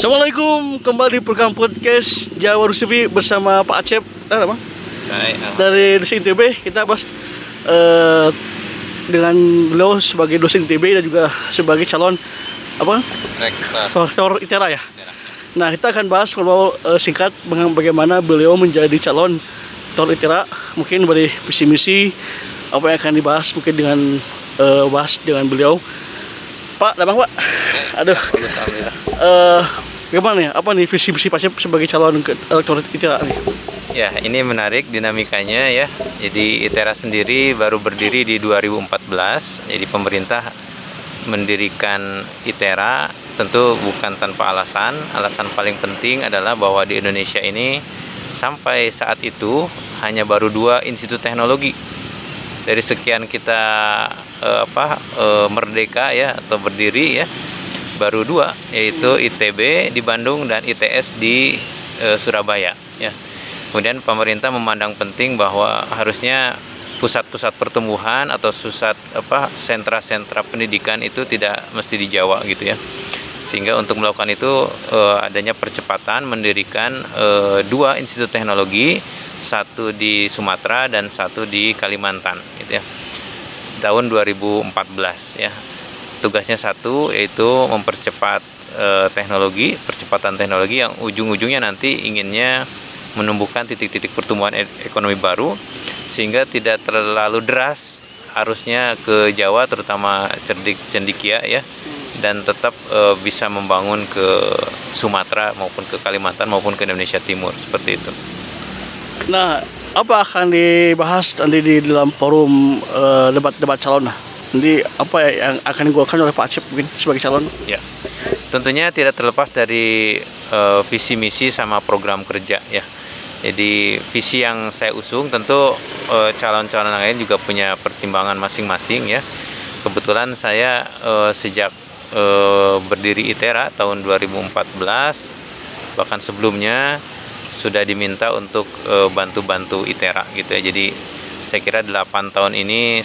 Assalamualaikum, kembali di program podcast Jawa Rusivi bersama Pak Acep apa? Dari dosen ITB. Kita bahas dengan beliau sebagai dosen ITB dan juga sebagai calon apa? Rektor ITERA ya. Nah, kita akan bahas kalau singkat bagaimana beliau menjadi calon rektor ITERA, mungkin dari visi misi apa yang akan dibahas mungkin dengan bahas dengan beliau. Pak, ada Pak? Aduh. Gimana ya? Apa nih visi misi Pak Acep sebagai calon rektor ITERA nih? Ya, ini menarik dinamikanya ya. Jadi ITERA sendiri baru berdiri di 2014. Jadi pemerintah mendirikan ITERA tentu bukan tanpa alasan. Alasan paling penting adalah bahwa di Indonesia ini sampai saat itu hanya baru 2 institut teknologi. Dari sekian kita merdeka ya atau berdiri ya, baru 2, yaitu ITB di Bandung dan ITS di Surabaya ya. Kemudian pemerintah memandang penting bahwa harusnya pusat-pusat pertumbuhan atau sentra-sentra pendidikan itu tidak mesti di Jawa gitu ya. Sehingga untuk melakukan itu adanya percepatan mendirikan 2 institut teknologi, 1 di Sumatera dan 1 di Kalimantan gitu ya, tahun 2014 ya. Tugasnya 1 yaitu mempercepat percepatan teknologi yang ujung-ujungnya nanti inginnya menumbuhkan titik-titik pertumbuhan ekonomi baru sehingga tidak terlalu deras arusnya ke Jawa, terutama cendikia ya, dan tetap bisa membangun ke Sumatera maupun ke Kalimantan maupun ke Indonesia Timur, seperti itu. Nah, apa akan dibahas nanti di dalam forum debat calon? Nanti apa yang akan digolkan oleh Pak Acep mungkin sebagai calon? Ya, tentunya tidak terlepas dari visi misi sama program kerja ya. Jadi visi yang saya usung tentu calon-calon lain juga punya pertimbangan masing-masing ya. Kebetulan saya sejak berdiri ITERA tahun 2014 bahkan sebelumnya sudah diminta untuk bantu-bantu ITERA gitu ya. Jadi saya kira 8 tahun ini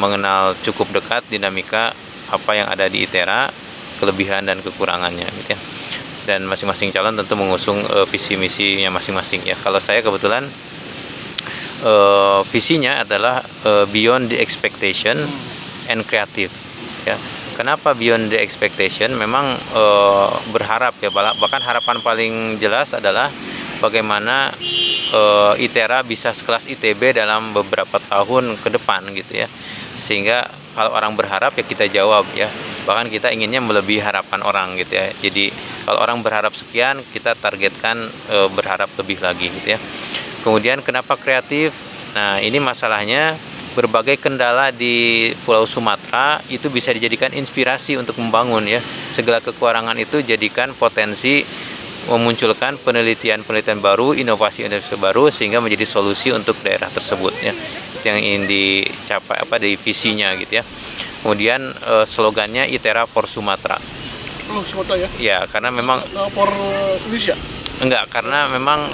mengenal cukup dekat dinamika apa yang ada di ITERA, kelebihan dan kekurangannya gitu ya. Dan masing-masing calon tentu mengusung visi misinya masing-masing ya. Kalau saya kebetulan visinya adalah beyond the expectation and creative ya. Kenapa beyond the expectation? Memang berharap ya, bahkan harapan paling jelas adalah bagaimana ITERA bisa sekelas ITB dalam beberapa tahun ke depan gitu ya. Sehingga kalau orang berharap ya kita jawab ya. Bahkan kita inginnya melebihi harapan orang gitu ya. Jadi kalau orang berharap sekian, kita targetkan berharap lebih lagi gitu ya. Kemudian kenapa kreatif? Nah, ini masalahnya berbagai kendala di Pulau Sumatera itu bisa dijadikan inspirasi untuk membangun ya. Segala kekurangan itu jadikan potensi memunculkan penelitian-penelitian baru, inovasi-inovasi baru sehingga menjadi solusi untuk daerah tersebut ya. Itu yang ingin dicapai di visinya gitu ya. Kemudian slogannya ITERA for Sumatera. Oh, Sumatera ya? Ya, karena memang for Indonesia. Enggak, karena memang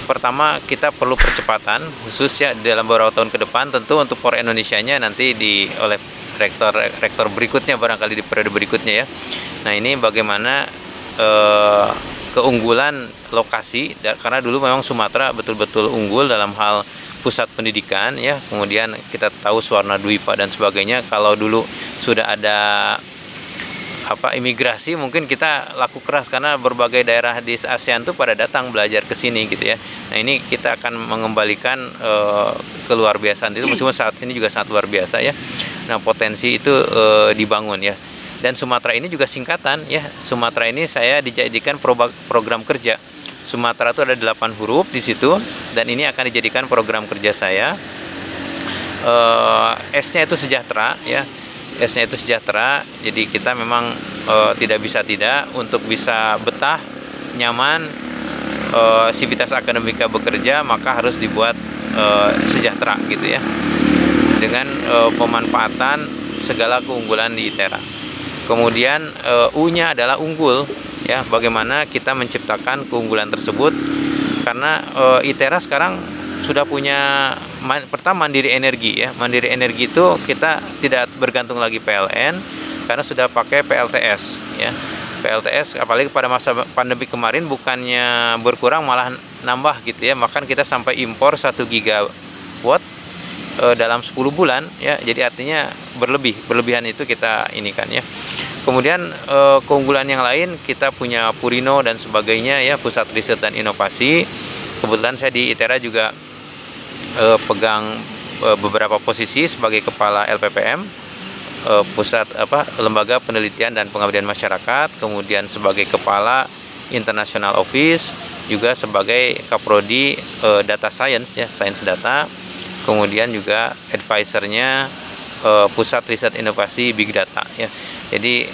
pertama kita perlu percepatan khusus ya dalam beberapa tahun ke depan. Tentu untuk for Indonesianya nanti oleh rektor berikutnya barangkali di periode berikutnya ya. Nah, ini bagaimana keunggulan lokasi karena dulu memang Sumatera betul-betul unggul dalam hal pusat pendidikan ya. Kemudian kita tahu Swarna Dwipa dan sebagainya. Kalau dulu sudah ada imigrasi, mungkin kita laku keras karena berbagai daerah di ASEAN tuh pada datang belajar ke sini gitu ya. Nah, ini kita akan mengembalikan keluar biasaan itu, meskipun saat ini juga sangat luar biasa ya. Nah, potensi itu dibangun ya. Dan Sumatera ini juga singkatan ya. Sumatera ini saya dijadikan program kerja. Sumatera itu ada 8 huruf di situ dan ini akan dijadikan program kerja saya. S-nya itu sejahtera ya. S-nya itu sejahtera, jadi kita memang tidak bisa untuk bisa betah, nyaman, sivitas akademika bekerja, maka harus dibuat sejahtera gitu ya, dengan pemanfaatan segala keunggulan di ITERA. Kemudian U-nya adalah unggul ya, bagaimana kita menciptakan keunggulan tersebut karena ITERA sekarang sudah punya pertama mandiri energi ya. Mandiri energi itu kita tidak bergantung lagi PLN, karena sudah pakai PLTS ya. PLTS apalagi pada masa pandemi kemarin bukannya berkurang malah nambah gitu ya. Bahkan kita sampai impor 1 gigawatt dalam 10 bulan ya. Jadi artinya berlebihan itu kita ini kan ya. Kemudian keunggulan yang lain kita punya Purino dan sebagainya ya, pusat riset dan inovasi. Kebetulan saya di ITERA juga pegang beberapa posisi sebagai kepala LPPM, pusat lembaga penelitian dan pengabdian masyarakat, kemudian sebagai kepala international office, juga sebagai kaprodi data science ya, science data, kemudian juga advisernya pusat riset inovasi big data ya. Jadi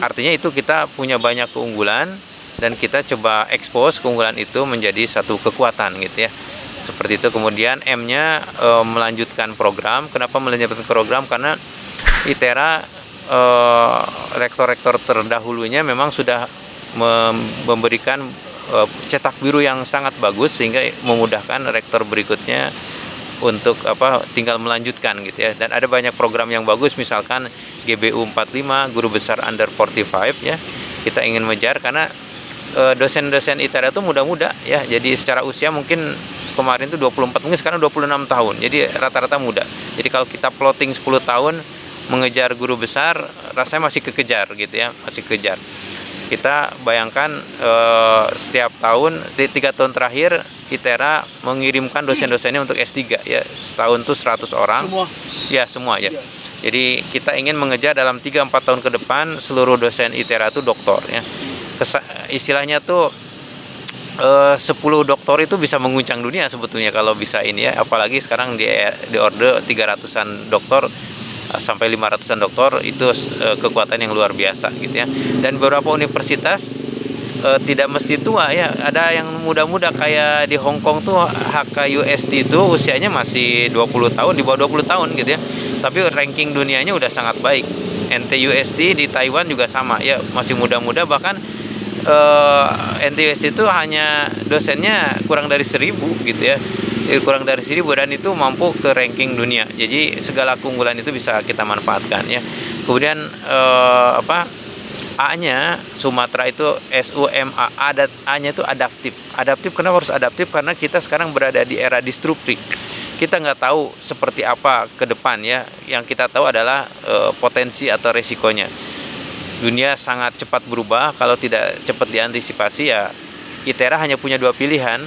artinya itu kita punya banyak keunggulan dan kita coba expose keunggulan itu menjadi satu kekuatan gitu ya. Seperti itu. Kemudian M-nya melanjutkan program. Kenapa melanjutkan program? Karena ITERA rektor-rektor terdahulunya memang sudah memberikan cetak biru yang sangat bagus sehingga memudahkan rektor berikutnya untuk tinggal melanjutkan gitu ya. Dan ada banyak program yang bagus, misalkan GBU 45, guru besar under 45 ya. Kita ingin mengejar karena dosen-dosen ITERA itu muda-muda ya. Jadi secara usia mungkin kemarin itu 24, mungkin sekarang 26 tahun. Jadi rata-rata muda. Jadi kalau kita plotting 10 tahun mengejar guru besar, rasanya masih kekejar gitu ya, masih kejar. Kita bayangkan setiap tahun, 3 tahun terakhir ITERA mengirimkan dosen-dosennya untuk S3 ya. Setahun tuh 100 orang. Semua. Ya, semua ya. Jadi kita ingin mengejar dalam 3-4 tahun ke depan seluruh dosen ITERA itu doktor ya. Istilahnya tuh 10 doktor itu bisa mengguncang dunia sebetulnya kalau bisa ini ya. Apalagi sekarang di order 300-an doktor sampai 500-an doktor, itu kekuatan yang luar biasa gitu ya. Dan beberapa universitas tidak mesti tua ya, ada yang muda-muda kayak di Hong Kong tuh HKUST itu usianya masih 20 tahun, di bawah 20 tahun gitu ya. Tapi ranking dunianya udah sangat baik. NTUST di Taiwan juga sama ya, masih muda-muda, bahkan NTUST itu hanya dosennya kurang dari 1.000 gitu ya. Kurang dari 1.000 dan itu mampu ke ranking dunia. Jadi segala keunggulan itu bisa kita manfaatkan ya. Kemudian A-nya Sumatera itu SUMA, A-nya itu adaptif. Adaptif kenapa harus adaptif? Karena kita sekarang berada di era disruptif. Kita nggak tahu seperti apa ke depan ya. Yang kita tahu adalah potensi atau resikonya. Dunia sangat cepat berubah. Kalau tidak cepat diantisipasi ya, ITERA hanya punya 2 pilihan,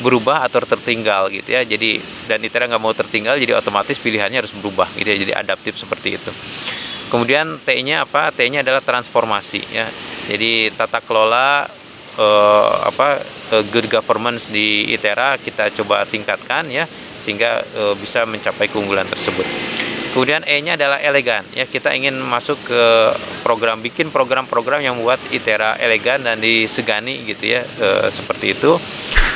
berubah atau tertinggal gitu ya. Jadi dan ITERA nggak mau tertinggal, jadi otomatis pilihannya harus berubah gitu ya. Jadi adaptif seperti itu. Kemudian T-nya apa? T-nya adalah transformasi ya. Jadi tata kelola good governance di ITERA kita coba tingkatkan ya, sehingga bisa mencapai keunggulan tersebut. Kemudian E-nya adalah elegan ya. Kita ingin masuk ke bikin program-program yang membuat ITERA elegan dan disegani gitu ya, seperti itu.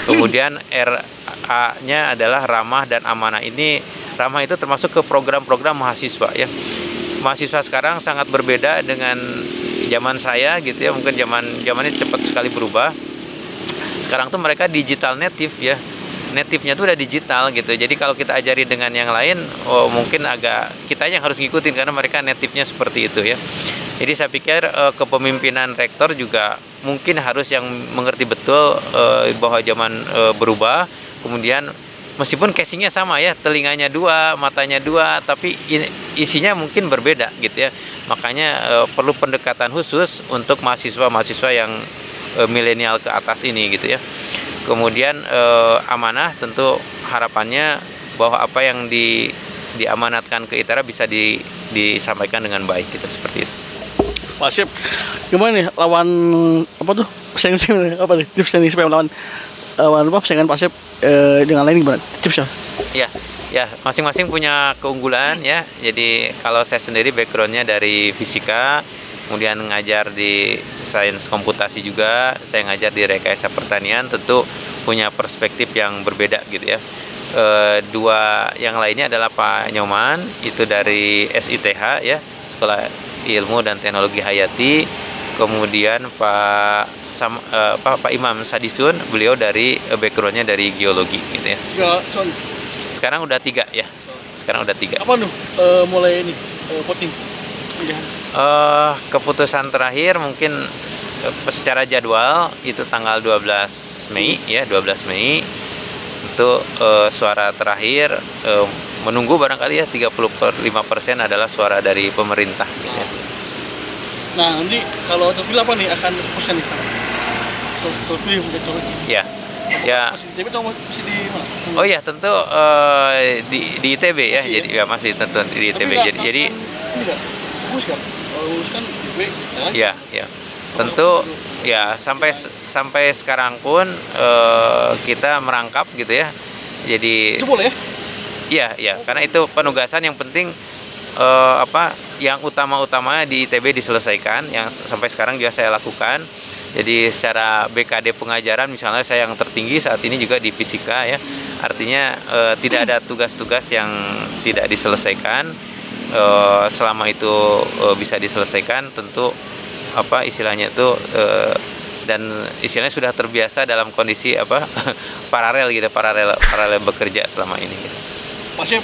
Kemudian RA-nya adalah ramah dan amanah. Ini ramah itu termasuk ke program-program mahasiswa ya. Mahasiswa sekarang sangat berbeda dengan zaman saya gitu ya. Mungkin zamannya cepat sekali berubah. Sekarang tuh mereka digital native ya. Native-nya tuh udah digital gitu. Jadi kalau kita ajari dengan yang lain, mungkin agak kita yang harus ngikutin karena mereka native-nya seperti itu ya. Jadi saya pikir kepemimpinan rektor juga mungkin harus yang mengerti betul bahwa zaman berubah. Kemudian meskipun casingnya sama ya, telinganya 2, matanya 2, tapi isinya mungkin berbeda gitu ya. Makanya perlu pendekatan khusus untuk mahasiswa-mahasiswa yang milenial ke atas ini gitu ya. Kemudian amanah, tentu harapannya bahwa apa yang diamanatkan ke ITERA bisa disampaikan dengan baik gitu, seperti itu. Pak Syep, gimana nih lawan apa tuh pesaing apa nih tips nih supaya melawan persaingan Pak Syep dengan lain gimana tipsnya? Ya, masing-masing punya keunggulan ya. Jadi kalau saya sendiri backgroundnya dari fisika, kemudian ngajar di sains komputasi juga, saya ngajar di rekayasa pertanian, tentu punya perspektif yang berbeda gitu ya. Dua yang lainnya adalah Pak Nyoman, itu dari SITH ya, Sekolah Ilmu dan Teknologi Hayati. Kemudian Pak Imam Sadisun, beliau dari backgroundnya dari geologi gitu ya. Sekarang udah 3 ya. Sekarang udah 3. Apa mulai ini voting? Keputusan terakhir mungkin secara jadwal itu tanggal 12 Mei ya, 12 Mei untuk suara terakhir, menunggu barangkali ya 35% adalah suara dari pemerintah gitu ya. Nah, nanti kalau terpilih apa nih akan fokusnya nih? Terpilih menjadi calon. Ya. Ya. Masih di ITB atau masih di mana? Oh ya, tentu di ITB ya. Masih, jadi ya masih tentu di ITB. Jadi ini enggak fokus kan? Kalau lulus kan ITB ya, ya. Tentu ya sampai sekarang pun kita merangkap gitu ya. Jadi itu boleh ya? Iya, ya, karena itu penugasan yang penting yang utama-utamanya di ITB diselesaikan, yang sampai sekarang juga saya lakukan. Jadi secara BKD pengajaran misalnya saya yang tertinggi saat ini juga di fisika ya. Artinya tidak ada tugas-tugas yang tidak diselesaikan. Selama itu bisa diselesaikan, tentu istilahnya itu dan istilahnya sudah terbiasa dalam kondisi paralel gitu, paralel bekerja selama ini gitu. Pak Chef,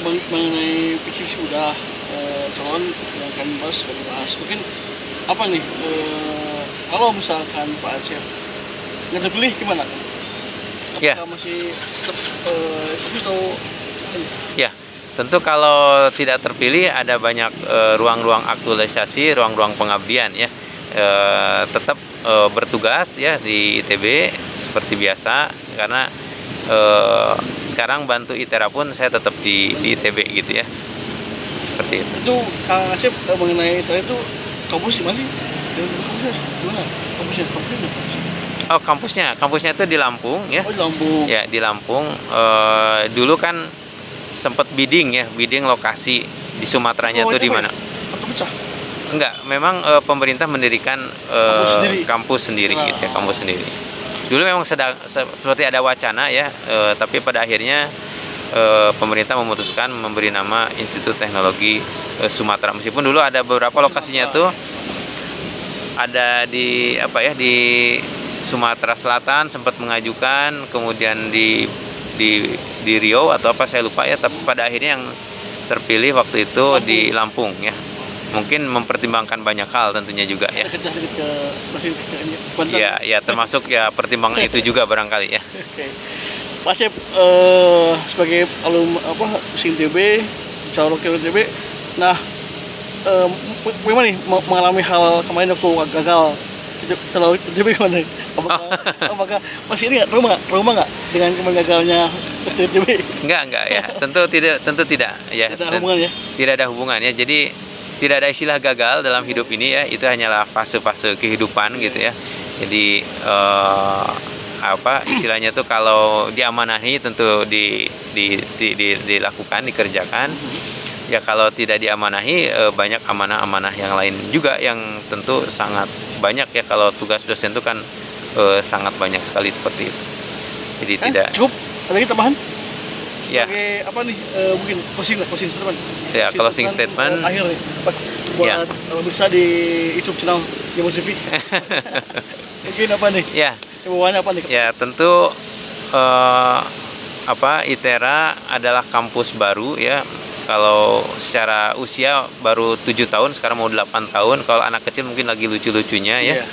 mengenai fisik sudah calon yang akan bahas mungkin apa nih kalau misalkan Pak Chef nggak terpilih gimana? Apakah ya. masih tetap atau ya, tentu kalau tidak terpilih ada banyak ruang-ruang aktualisasi, ruang-ruang pengabdian ya. Tetap bertugas ya di ITB seperti biasa, karena sekarang bantu ITERA pun saya tetap di ITB gitu ya, seperti itu. Itu Kang Asep mengenai ITERA itu kampus di mana sih? Gimana? Kampusnya itu di Lampung ya. Oh, di Lampung. Ya, di Lampung. Dulu kan sempat bidding lokasi di Sumateranya tuh di mana? Atau pecah? Enggak, memang pemerintah mendirikan kampus sendiri gitu ya, kampus sendiri. Dulu memang seperti ada wacana ya, tapi pada akhirnya pemerintah memutuskan memberi nama Institut Teknologi Sumatera. Meskipun dulu ada beberapa lokasinya tuh ada di di Sumatera Selatan sempat mengajukan, kemudian di Riau atau saya lupa ya, tapi pada akhirnya yang terpilih waktu itu di Lampung ya. Mungkin mempertimbangkan banyak hal tentunya juga ya. Ya, termasuk ya pertimbangan itu juga barangkali ya. Oke. Pak Chef, sebagai alumni ITB, calon wakil ITB, nah bagaimana nih mengalami hal kemarin aku gagal calon ITB gimana? Apakah masih ini trauma nggak dengan kemarin gagalnya ITB? Enggak ya, tentu tidak ya. Tidak ada hubungan ya? Tidak ada hubungan ya. Jadi tidak ada istilah gagal dalam hidup ini ya, itu hanyalah fase-fase kehidupan gitu ya. Jadi istilahnya tuh kalau diamanahi tentu dilakukan, dikerjakan. Ya kalau tidak diamanahi banyak amanah-amanah yang lain juga yang tentu sangat banyak ya. Kalau tugas dosen itu kan sangat banyak sekali seperti itu. Jadi tidak cukup. Ada lagi tambahan? Ya. Sebagai mungkin closing statement. Ya, closing statement. Akhir nih, buat bisa di YouTube channel Jamus TV. Mungkin apa nih? Ya. Hubungannya apa nih? Ya, tentu ITERA adalah kampus baru ya. Kalau secara usia baru 7 tahun, sekarang mau 8 tahun. Kalau anak kecil mungkin lagi lucu-lucunya ya.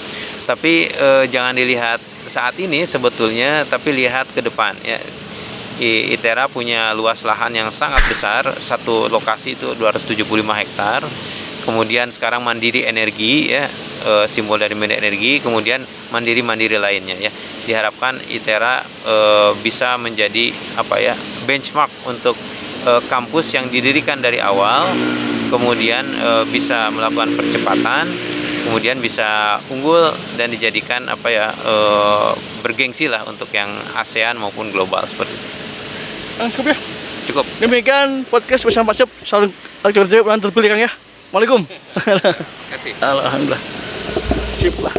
Tapi jangan dilihat saat ini sebetulnya, tapi lihat ke depan ya. ITERA punya luas lahan yang sangat besar, satu lokasi itu 275 hektar. Kemudian sekarang mandiri energi ya, simbol dari mandiri energi, kemudian mandiri lainnya ya. Diharapkan ITERA bisa menjadi benchmark untuk kampus yang didirikan dari awal, kemudian bisa melakukan percepatan, kemudian bisa unggul dan dijadikan bergengsi lah untuk yang ASEAN maupun global seperti itu. Cukup ya? Cukup. Demikian podcast bersama Pak Chef, saling terjadi terpilih Kang ya. Waalaikumsalam. Terima kasih. Alhamdulillah. Sip lah.